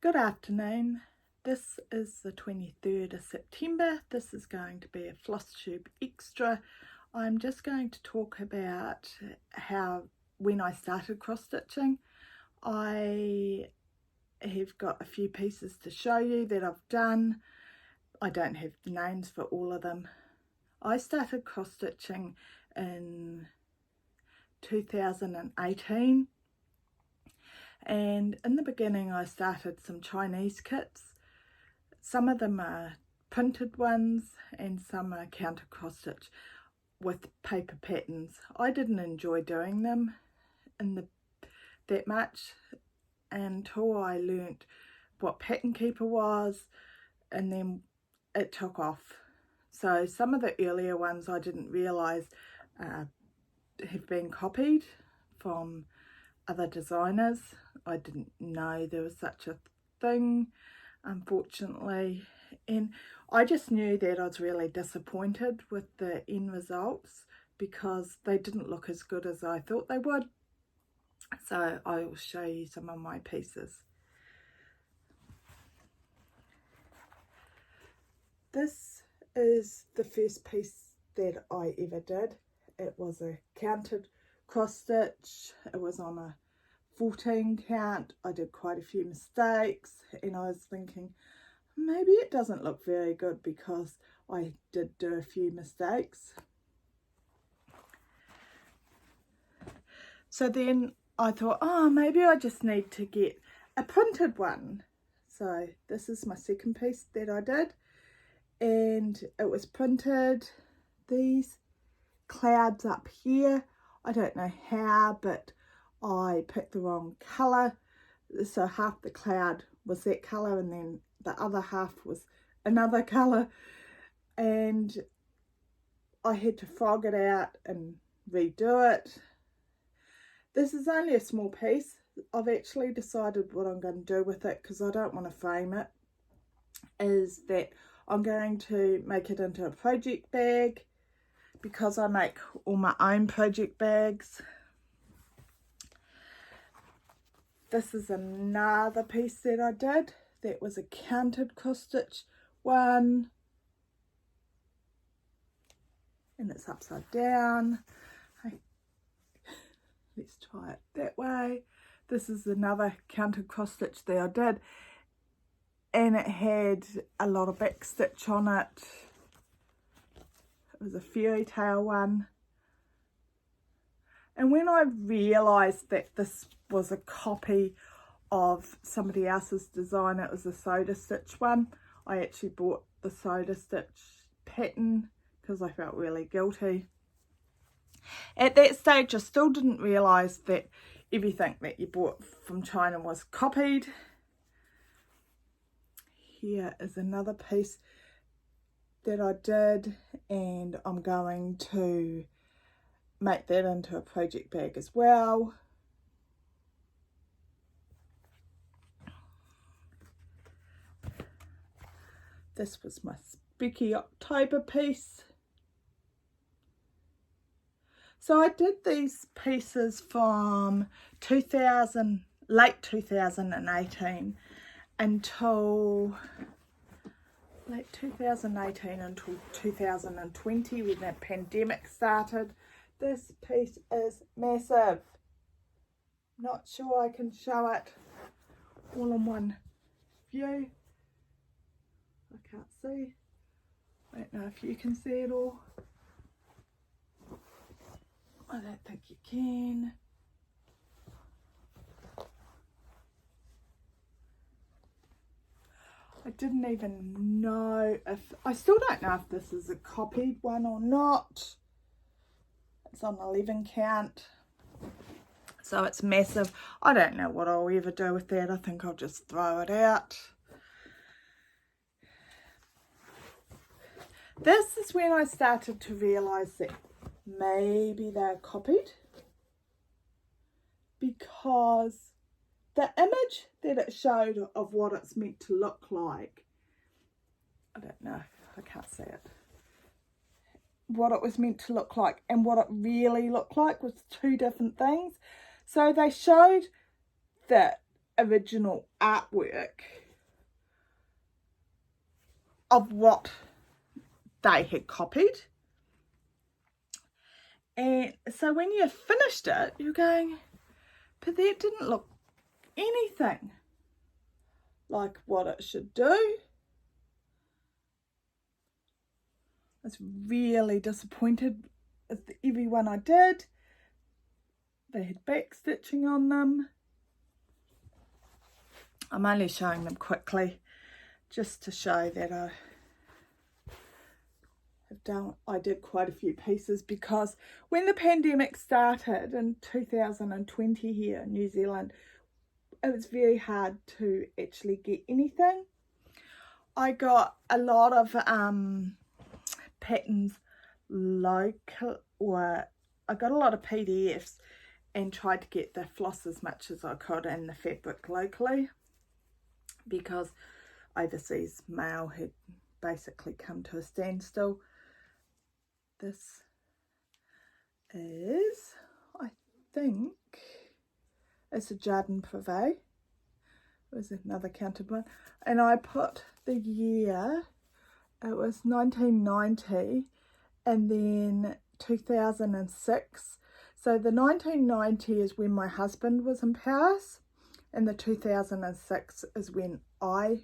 Good afternoon. This is the 23rd of September. This is going to be a Flosstube extra. I'm just going to talk about when I started cross stitching. I have got a few pieces to show you that I've done. I don't have the names for all of them. I started cross stitching in 2018. And in the beginning I started some Chinese kits. Some of them are printed ones and some are counter cross stitch with paper patterns. I didn't enjoy doing them that much until I learnt what pattern keeper was, and then it took off. So some of the earlier ones I didn't realise have been copied from other designers. I didn't know there was such a thing, unfortunately, and I just knew that I was really disappointed with the end results because they didn't look as good as I thought they would. So I will show you some of my pieces. This is the first piece that I ever did. It was a counted cross stitch. It was on a 14 count. I did quite a few mistakes and I was thinking maybe it doesn't look very good because I did do a few mistakes. So then I thought, oh, maybe I just need to get a printed one. So this is my second piece that I did, and it was printed. These clouds up here, I don't know how, but I picked the wrong colour. So half the cloud was that colour and then the other half was another colour, and I had to frog it out and redo it. This is only a small piece. I've actually decided what I'm going to do with it because I don't want to frame it, is that I'm going to make it into a project bag because I make all my own project bags. This is another piece that I did. That was a counted cross stitch one. And it's upside down. Let's try it that way. This is another counted cross stitch that I did. And it had a lot of back stitch on it. It was a fairy tale one. And when I realised that this was a copy of somebody else's design, it was a soda stitch one, I actually bought the soda stitch pattern because I felt really guilty. At that stage I still didn't realise that everything that you bought from China was copied. Here is another piece that I did, and I'm going to make that into a project bag as well. This was my Spooky October piece. So I did these pieces from late 2018 until late 2018 until 2020 when the pandemic started. This piece is massive. Not sure I can show it all in one view. I can't see. I don't know if you can see it all. I don't think you can. I didn't even know I still don't know if this is a copied one or not. It's on 11 count. So it's massive. I don't know what I'll ever do with that. I think I'll just throw it out. This is when I started to realise that maybe they're copied, because the image that it showed of what it's meant to look like, I don't know, I can't see it, what it was meant to look like and what it really looked like was two different things. So they showed that original artwork of what they had copied. And so when you finished it, you're going, but that didn't look anything like what it should do. I was really disappointed with every one I did. They had back stitching on them. I'm only showing them quickly just to show that I did quite a few pieces, because when the pandemic started in 2020 here in New Zealand, it was very hard to actually get anything. I got a lot of patterns local, or I got a lot of PDFs and tried to get the floss as much as I could and the fabric locally, because overseas mail had basically come to a standstill. This is, I think, it's a Jardin Privé. It was another counted one. And I put the year, it was 1990 and then 2006. So the 1990 is when my husband was in Paris, and the 2006 is when I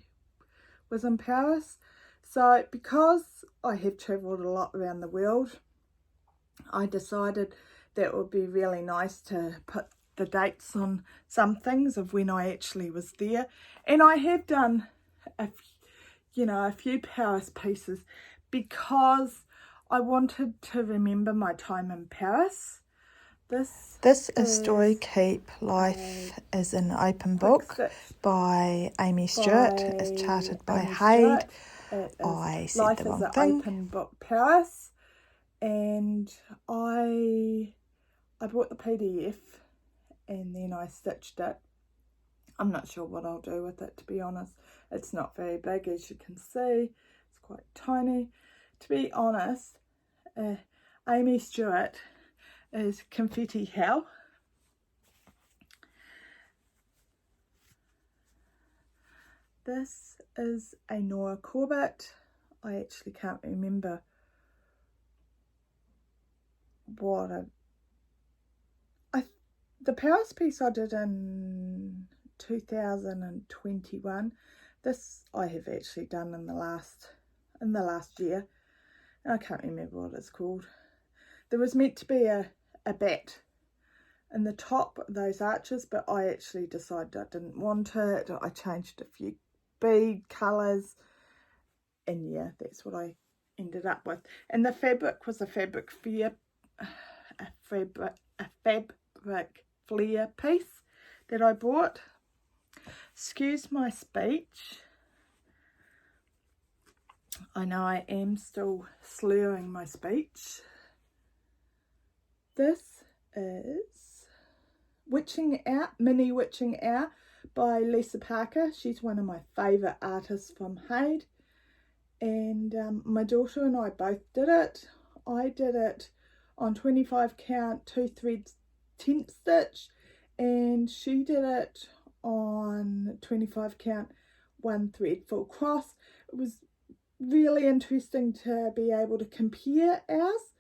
was in Paris. So because I have travelled a lot around the world, I decided that it would be really nice to put the dates on some things of when I actually was there. And I have done a few Paris pieces because I wanted to remember my time in Paris. This is Story Keep Life is an Open Book by Amy Stewart. It's charted by Haid. I said the wrong thing. Life is an Open Book Paris. And I bought the PDF and then I stitched it. I'm not sure what I'll do with it, to be honest. It's not very big, as you can see. It's quite tiny. To be honest, Amy Stewart is confetti hell. This is a Nora Corbett. I actually can't remember what the Paris piece I did in 2021. This I have actually done in the last year. I can't remember what it's called. There was meant to be a bat in the top of those arches, but I actually decided I didn't want it. I changed a few bead colours, and yeah, that's what I ended up with. And the fabric was a fabric flare piece that I bought. Excuse my speech. I know I am still slurring my speech. This is Witching Hour, Mini Witching Hour by Lisa Parker. She's one of my favourite artists from Haid. And my daughter and I both did it. I did it on 25 count 2 threads tent stitch, and she did it on 25 count 1 thread full cross. It was really interesting to be able to compare ours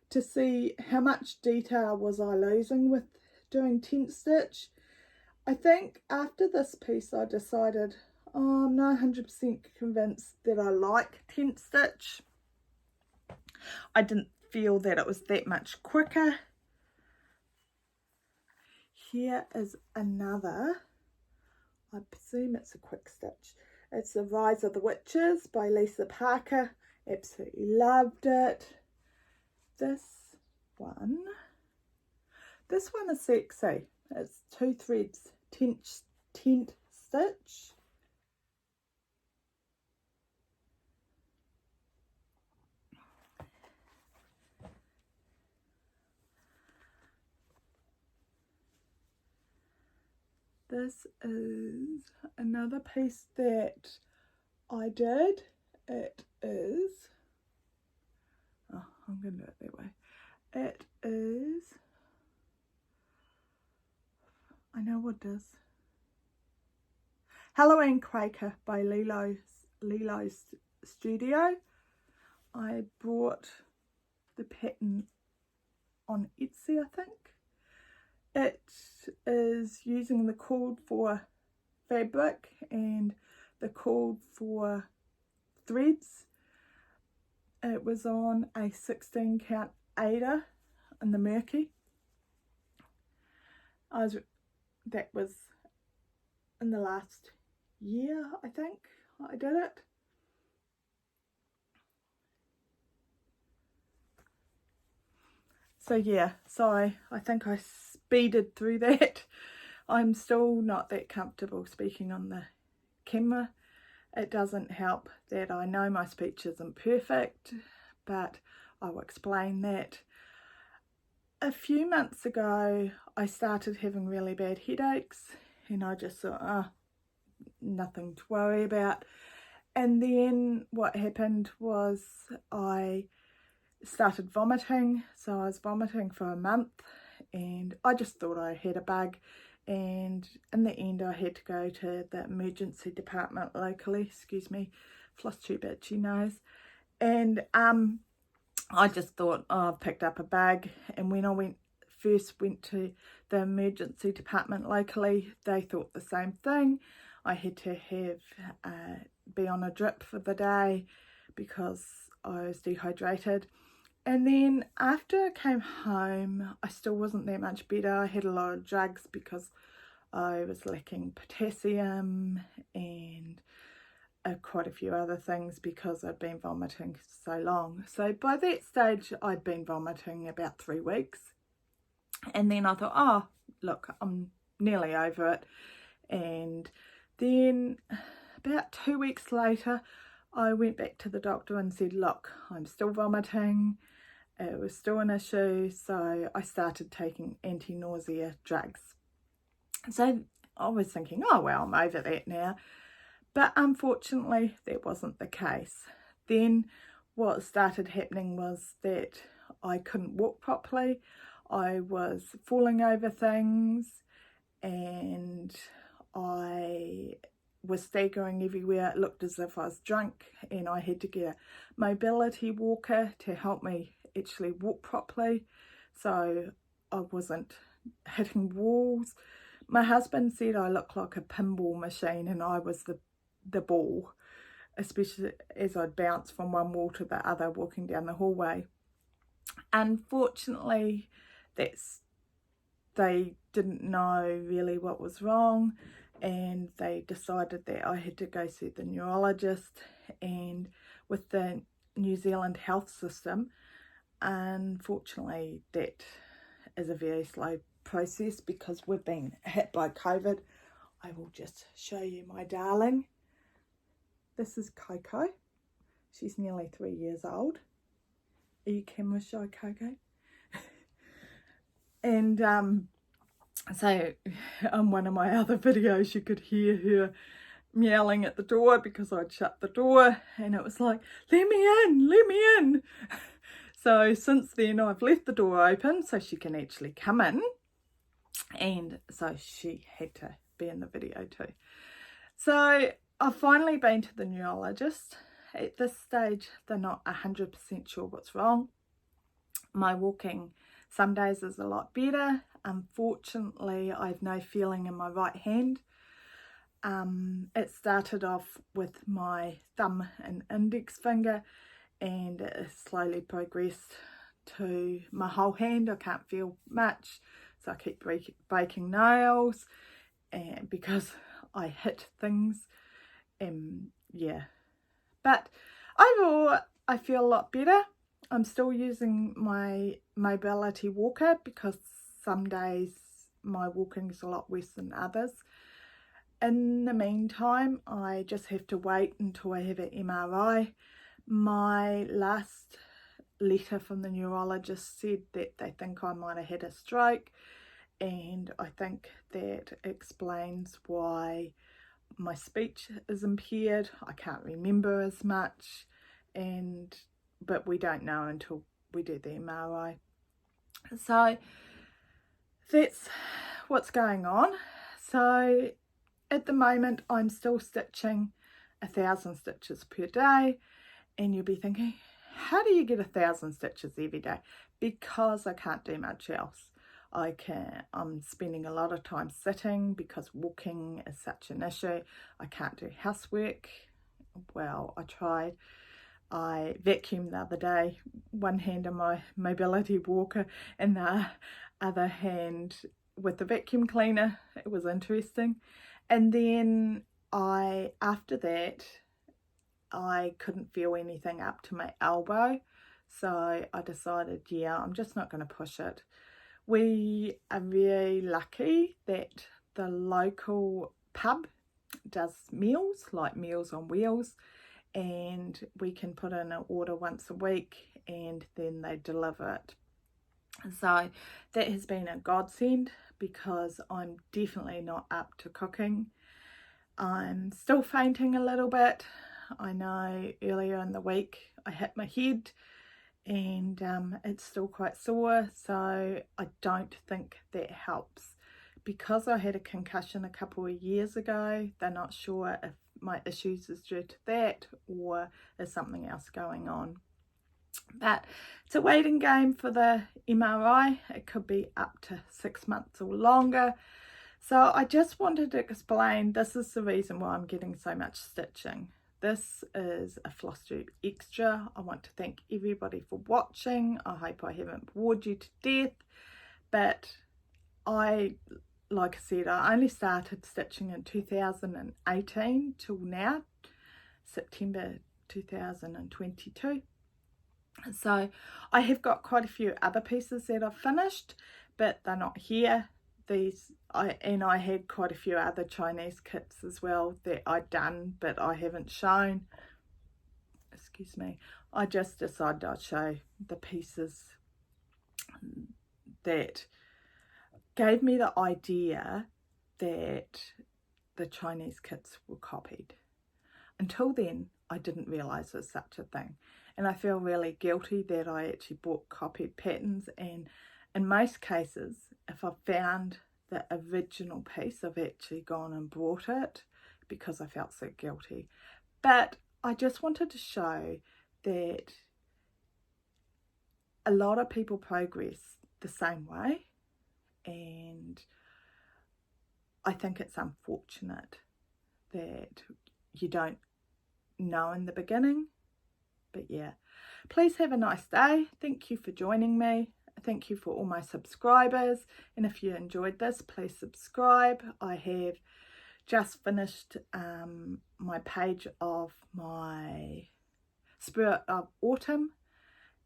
to see how much detail was I losing with doing tent stitch. I think after this piece I decided, I'm not 100% convinced that I like tent stitch. I didn't feel that it was that much quicker. Here is another, I presume it's a quick stitch. It's The Rise of the Witches by Lisa Parker. Absolutely loved it. This one is sexy. It's 2 threads tent stitch. This is another piece that I did. It is, oh, I'm going to do it that way. It is, I know what it is. Halloween Quaker by Lilo's Studio. I bought the pattern on Etsy, I think. It is using the cord for fabric and the cord for threads. It was on a 16 count Ada in the Murky. That was in the last year, I think I did it. So yeah, sorry, I think I speeded through that. I'm still not that comfortable speaking on the camera. It doesn't help that I know my speech isn't perfect, but I'll explain that. A few months ago, I started having really bad headaches, and I just thought, oh, nothing to worry about. And then what happened was I started vomiting. So I was vomiting for a month, and I just thought I had a bug. And in the end, I had to go to the emergency department locally. Excuse me, Flosstube itchy nose. And I just thought, oh, I've picked up a bug. And when I first went to the emergency department locally, they thought the same thing. I had to be on a drip for the day because I was dehydrated. And then after I came home, I still wasn't that much better. I had a lot of drugs because I was lacking potassium and quite a few other things because I'd been vomiting so long. So by that stage, I'd been vomiting about 3 weeks. And then I thought, oh, look, I'm nearly over it. And then about 2 weeks later, I went back to the doctor and said, look, I'm still vomiting. It was still an issue, so I started taking anti-nausea drugs. So I was thinking, oh, well, I'm over that now. But unfortunately, that wasn't the case. Then what started happening was that I couldn't walk properly. I was falling over things, and I was staggering everywhere. It looked as if I was drunk, and I had to get a mobility walker to help me actually walk properly, so I wasn't hitting walls. My husband said I looked like a pinball machine, and I was the ball, especially as I'd bounce from one wall to the other walking down the hallway. Unfortunately, they didn't know really what was wrong, and they decided that I had to go see the neurologist. And with the New Zealand health system, unfortunately, that is a very slow process because we've been hit by COVID. I will just show you my darling. This is Coco. She's nearly 3 years old. Are you camera shy, Coco? And so on one of my other videos, you could hear her meowing at the door because I'd shut the door, and it was like, let me in, let me in. So since then, I've left the door open so she can actually come in, and so she had to be in the video too. So I've finally been to the neurologist. At this stage, they're not 100% sure what's wrong. My walking some days is a lot better. Unfortunately, I have no feeling in my right hand. It started off with my thumb and index finger, and it has slowly progressed to my whole hand. I can't feel much, so I keep breaking nails, and because I hit things, yeah. But overall, I feel a lot better. I'm still using my mobility walker because some days my walking is a lot worse than others. In the meantime, I just have to wait until I have an MRI. My last letter from the neurologist said that they think I might have had a stroke, and I think that explains why my speech is impaired. I can't remember as much, but we don't know until we do the MRI. So that's what's going on. So at the moment I'm still stitching 1,000 stitches per day, and you'll be thinking, how do you get 1,000 stitches every day? Because I can't do much else. I'm spending a lot of time sitting because walking is such an issue. I can't do housework. Well, I tried. I vacuumed the other day, one hand on my mobility walker and the other hand with the vacuum cleaner. It was interesting. And then after that, I couldn't feel anything up to my elbow. So I decided, yeah, I'm just not going to push it. We are very lucky that the local pub does meals, like Meals on Wheels, and we can put in an order once a week and then they deliver it. So that has been a godsend because I'm definitely not up to cooking. I'm still fainting a little bit. I know earlier in the week I hit my head and it's still quite sore, so I don't think that helps. Because I had a concussion a couple of years ago, they're not sure if my issues is due to that or is something else going on. But it's a waiting game for the MRI. It could be up to 6 months or longer. So I just wanted to explain, this is the reason why I'm getting so much stitching. This is a Flosstube extra. I want to thank everybody for watching. I hope I haven't bored you to death, but like I said, I only started stitching in 2018 till now, September 2022. So I have got quite a few other pieces that I've finished, but they're not here. I had quite a few other Chinese kits as well that I'd done, but I haven't shown. Excuse me. I just decided I'd show the pieces that gave me the idea that the Chinese kits were copied. Until then, I didn't realise there's such a thing. And I feel really guilty that I actually bought copied patterns, and in most cases, if I've found the original piece, I've actually gone and bought it because I felt so guilty. But I just wanted to show that a lot of people progress the same way, and I think it's unfortunate that you don't know in the beginning. But yeah, please have a nice day. Thank you for joining me. Thank you for all my subscribers, and if you enjoyed this, please subscribe. I have just finished my page of my Spirit of Autumn,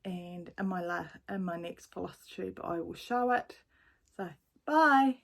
and in my next Flosstube I will show it. So bye.